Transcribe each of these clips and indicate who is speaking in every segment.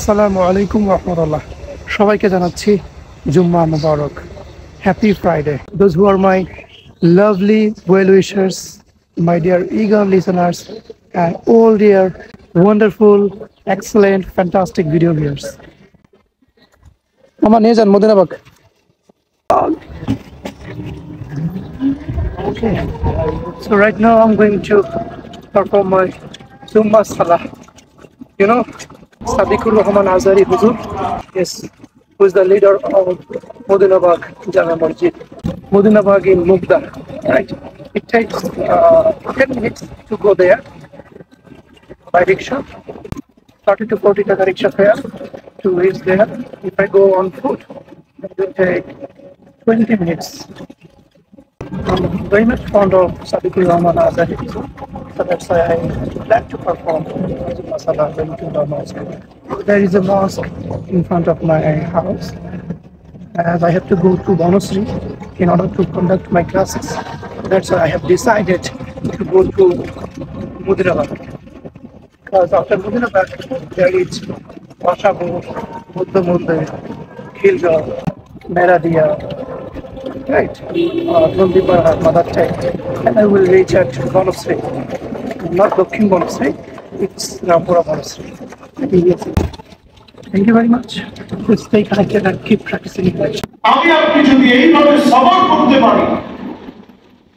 Speaker 1: আসসালামু আলাইকুম রাহমাতুল্লাহ। সবাইকে জানাচ্ছি জুম্মা মুবারক। Happy Friday. Those who are my lovely well wishers, my dear eager listeners, and all dear wonderful, excellent, fantastic video viewers. Mama niye যান মদিনাবাগ? Okay. So right now I'm going to perform my Zumba Salah. You know, Sadiqur Rahman Azari Huzur, yes, who is the leader of Modinabag Jama Masjid, Modinabag in Mugda, right? It takes 10 minutes to go there by rickshaw, 30 to 40 taka rickshaw fare to reach there. If I go on foot, it will take 20 minutes. I'm very much fond of Sadiqur Rahman Azari Huzur, so that's why I like to perform Zumba Salah to the mosque. There is a mosque in front of my house, as I have to go to Bonusri in order to conduct my classes. That's why I have decided to go to Mudinabad. Because after Mudinabad, there is Vashabu, Buddha Mundir, Khilgar, Meradia, right? Nandipara, Mother Tech, and I will reach at Bonusri. Not Dokhin Bonusri, it's Rampura Bonusri. Thank you very much. Please stay connected and keep practicing English.
Speaker 2: আমি আপনি যদি এইভাবে সবর করতে পারি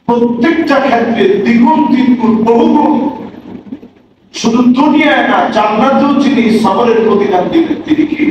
Speaker 2: প্রত্যেকটা ক্ষেত্রে দ্বিগুণ তিনগুণ বহুগুণ, শুধু দুনিয়ায় না জান্নাতেও যিনি সবরের প্রতিদান দিবেন তিনি কি?